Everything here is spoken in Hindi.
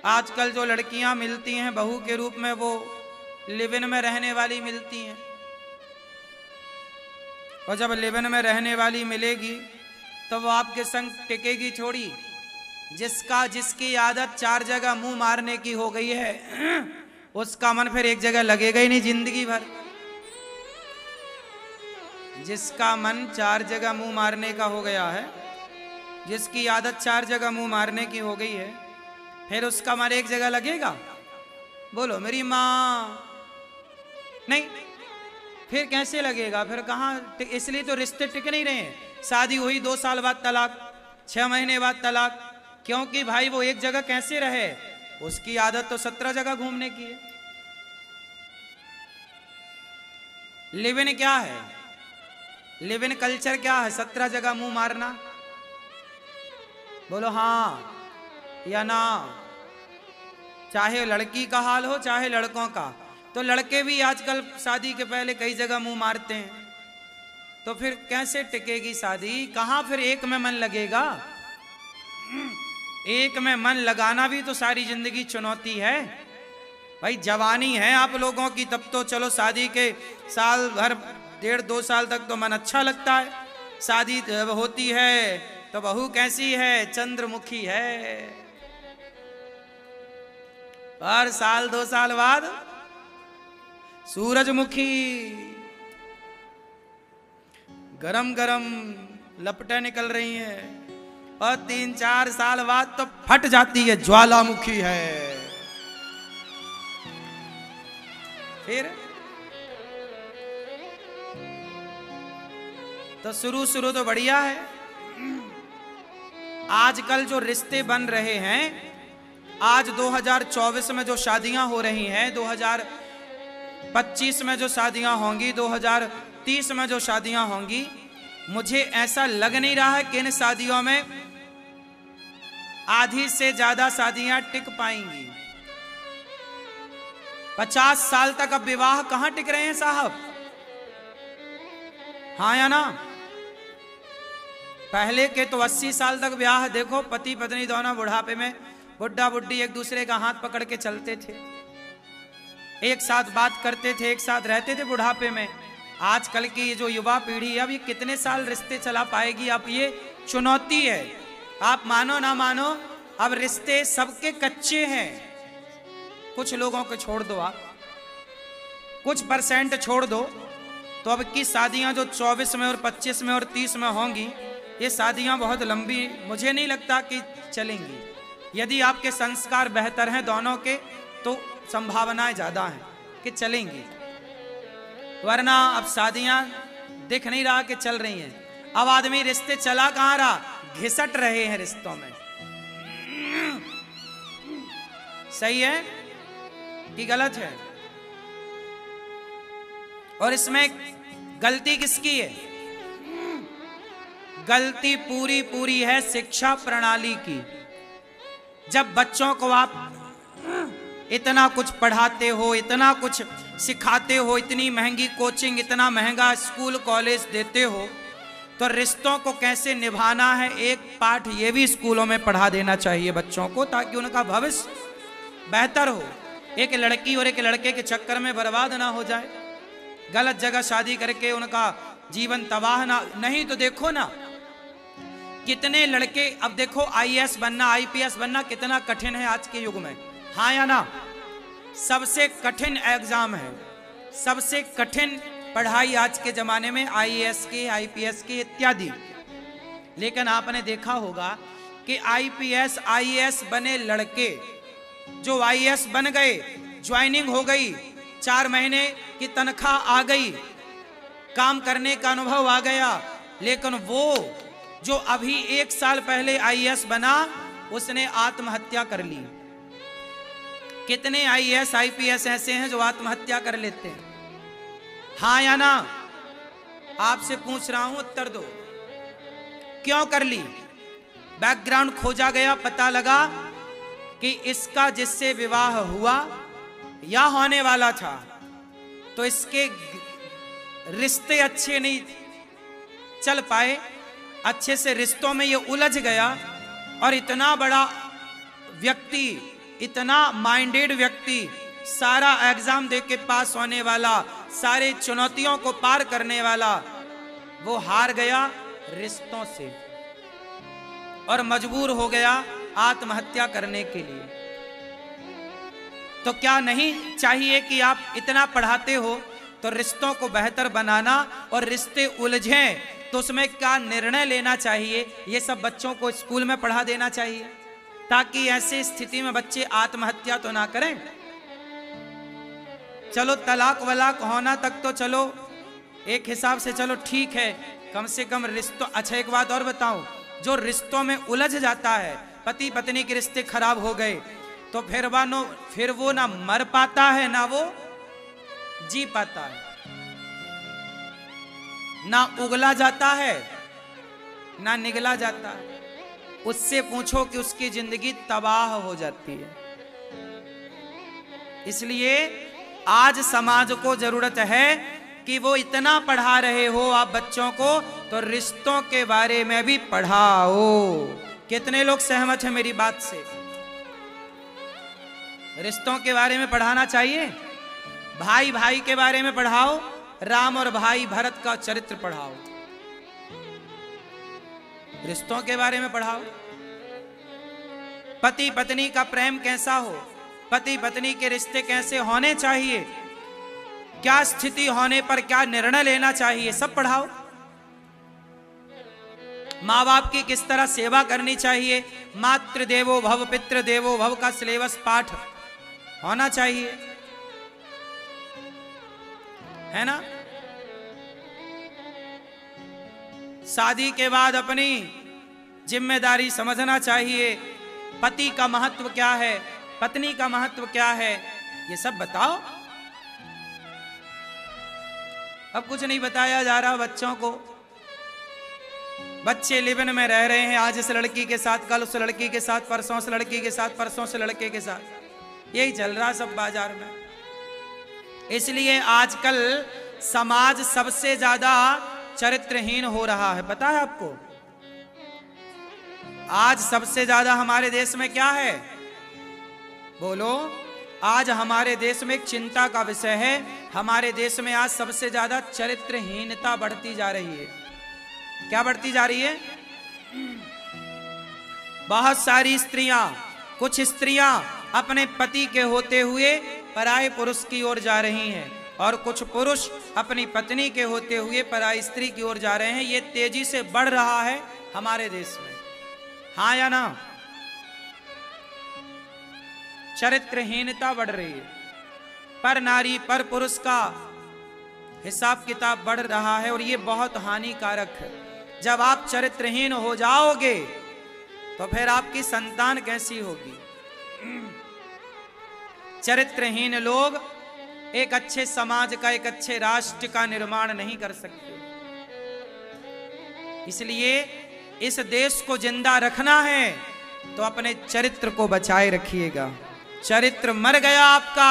आजकल जो लड़कियां मिलती हैं बहू के रूप में, वो लिव इन में रहने वाली मिलती हैं। और जब लिव इन में रहने वाली मिलेगी तो वो आपके संग टिकेगी थोड़ी। जिसकी आदत 4 जगह मुंह मारने की हो गई है, उसका मन फिर एक जगह लगेगा ही नहीं जिंदगी भर। जिसका मन 4 जगह मुंह मारने का हो गया है, जिसकी आदत 4 जगह मुंह मारने की हो गई है, फिर उसका मन एक जगह लगेगा? बोलो मेरी माँ। नहीं, फिर कैसे लगेगा? फिर कहाँ? इसलिए तो रिश्ते टिक नहीं रहे हैं। शादी हुई 2 साल बाद तलाक, 6 महीने बाद तलाक। क्योंकि भाई वो एक जगह कैसे रहे? उसकी आदत तो 17 जगह घूमने की है। लिव इन क्या है? लिव इन कल्चर क्या है? 17 जगह मुंह मारना। बोलो हाँ या ना। चाहे लड़की का हाल हो चाहे लड़कों का। तो लड़के भी आजकल शादी के पहले कई जगह मुंह मारते हैं। तो फिर कैसे टिकेगी शादी? कहां फिर एक में मन लगेगा? एक में मन लगाना भी तो सारी जिंदगी चुनौती है भाई। जवानी है आप लोगों की, तब तो चलो शादी के साल भर 1.5-2 साल तक तो मन अच्छा लगता है। शादी होती है तो बहू कैसी है? चंद्रमुखी है। हर साल 2 साल बाद सूरजमुखी। गरम गरम लपटें निकल रही हैं और 3-4 साल बाद तो फट जाती है, ज्वालामुखी है। फिर तो शुरू तो बढ़िया है। आजकल जो रिश्ते बन रहे हैं, आज 2024 में जो शादियां हो रही हैं, 2025 में जो शादियां होंगी, 2030 में जो शादियां होंगी, मुझे ऐसा लग नहीं रहा है कि इन शादियों में आधी से ज्यादा शादियां टिक पाएंगी। 50 साल तक अब विवाह कहां टिक रहे हैं साहब? हाँ या ना? पहले के तो 80 साल तक ब्याह देखो, पति पत्नी दोनों बुढ़ापे में, बुढ़ा बुढ़ी एक दूसरे का हाथ पकड़ के चलते थे, एक साथ बात करते थे, एक साथ रहते थे बुढ़ापे में। आजकल की ये जो युवा पीढ़ी है, अब ये कितने साल रिश्ते चला पाएगी? अब ये चुनौती है। आप मानो ना मानो, अब रिश्ते सबके कच्चे हैं। कुछ लोगों को छोड़ दो, आप कुछ % छोड़ दो, तो अब की शादियां जो 24 में और 25 में और 30 में होंगी, ये शादियां बहुत लंबी मुझे नहीं लगता कि चलेंगी। यदि आपके संस्कार बेहतर हैं दोनों के, तो संभावनाएं ज्यादा हैं कि चलेंगी। वरना अब शादियां दिख नहीं रहा कि चल रही हैं। अब आदमी रिश्ते चला कहां रहा, घिसट रहे हैं रिश्तों में। सही है कि गलत है? और इसमें गलती किसकी है? गलती पूरी है शिक्षा प्रणाली की। जब बच्चों को आप इतना कुछ पढ़ाते हो, इतना कुछ सिखाते हो, इतनी महंगी कोचिंग, इतना महंगा स्कूल कॉलेज देते हो, तो रिश्तों को कैसे निभाना है एक पाठ ये भी स्कूलों में पढ़ा देना चाहिए बच्चों को, ताकि उनका भविष्य बेहतर हो। एक लड़की और एक लड़के के चक्कर में बर्बाद ना हो जाए, गलत जगह शादी करके उनका जीवन तबाह ना। नहीं तो देखो ना कितने लड़के, अब देखो IAS बनना, IPS बनना कितना कठिन है आज के युग में। हाँ या ना? सबसे कठिन एग्जाम है, सबसे कठिन पढ़ाई आज के जमाने में IAS के, IPS के इत्यादि। लेकिन आपने देखा होगा कि IPS IAS बने लड़के, जो IAS बन गए, ज्वाइनिंग हो गई, 4 महीने की तनख्वाह आ गई, काम करने का अनुभव आ गया, लेकिन वो जो अभी 1 साल पहले IAS बना, उसने आत्महत्या कर ली। कितने IAS IPS ऐसे हैं जो आत्महत्या कर लेते हैं? हाँ या ना? आपसे पूछ रहा हूं, उत्तर दो। क्यों कर ली? बैकग्राउंड खोजा गया, पता लगा कि इसका जिससे विवाह हुआ या होने वाला था, तो इसके रिश्ते अच्छे नहीं चल पाए, अच्छे से रिश्तों में ये उलझ गया और इतना बड़ा व्यक्ति इतना माइंडेड व्यक्ति, सारा एग्जाम दे के पास होने वाला, सारे चुनौतियों को पार करने वाला, वो हार गया रिश्तों से और मजबूर हो गया आत्महत्या करने के लिए। तो क्या नहीं चाहिए कि आप इतना पढ़ाते हो तो रिश्तों को बेहतर बनाना, और रिश्ते उलझें तो उसमें क्या निर्णय लेना चाहिए, ये सब बच्चों को स्कूल में पढ़ा देना चाहिए, ताकि ऐसी स्थिति में बच्चे आत्महत्या तो ना करें। चलो तलाक वलाक होना तक तो चलो एक हिसाब से चलो ठीक है, कम से कम रिश्तों। अच्छा एक बात और बताऊं, जो रिश्तों में उलझ जाता है, पति पत्नी के रिश्ते खराब हो गए, तो फिर वो ना मर पाता है ना वो जी पाता है, ना उगला जाता है ना निगला जाता है। उससे पूछो कि उसकी जिंदगी तबाह हो जाती है। इसलिए आज समाज को जरूरत है कि वो इतना पढ़ा रहे हो आप बच्चों को, तो रिश्तों के बारे में भी पढ़ाओ। कितने लोग सहमत हैं मेरी बात से? रिश्तों के बारे में पढ़ाना चाहिए। भाई भाई के बारे में पढ़ाओ, राम और भाई भरत का चरित्र पढ़ाओ, रिश्तों के बारे में पढ़ाओ। पति पत्नी का प्रेम कैसा हो, पति पत्नी के रिश्ते कैसे होने चाहिए, क्या स्थिति होने पर क्या निर्णय लेना चाहिए, सब पढ़ाओ। माँ बाप की किस तरह सेवा करनी चाहिए, मातृ देवो भव पितृ देवो भव का सिलेबस पाठ होना चाहिए, है ना। शादी के बाद अपनी जिम्मेदारी समझना चाहिए, पति का महत्व क्या है, पत्नी का महत्व क्या है, ये सब बताओ। अब कुछ नहीं बताया जा रहा बच्चों को। बच्चे लिव-इन में रह रहे हैं, आज इस लड़की के साथ, कल उस लड़की के साथ, परसों उस लड़की के साथ, परसों से लड़के के साथ, यही चल रहा सब बाजार में। इसलिए आजकल समाज सबसे ज्यादा चरित्रहीन हो रहा है, पता है आपको? आज सबसे ज्यादा हमारे देश में क्या है, बोलो? आज हमारे देश में एक चिंता का विषय है। हमारे देश में आज सबसे ज्यादा चरित्रहीनता बढ़ती जा रही है। क्या बढ़ती जा रही है? बहुत सारी स्त्रियां, कुछ स्त्रियां अपने पति के होते हुए पराये पुरुष की ओर जा रही हैं, और कुछ पुरुष अपनी पत्नी के होते हुए पराई स्त्री की ओर जा रहे हैं। ये तेजी से बढ़ रहा है हमारे देश में, हाँ या ना? चरित्रहीनता बढ़ रही है, पर नारी पर पुरुष का हिसाब किताब बढ़ रहा है, और ये बहुत हानिकारक है। जब आप चरित्रहीन हो जाओगे तो फिर आपकी संतान कैसी होगी? चरित्रहीन लोग एक अच्छे समाज का, एक अच्छे राष्ट्र का निर्माण नहीं कर सकते। इसलिए इस देश को जिंदा रखना है तो अपने चरित्र को बचाए रखिएगा। चरित्र मर गया आपका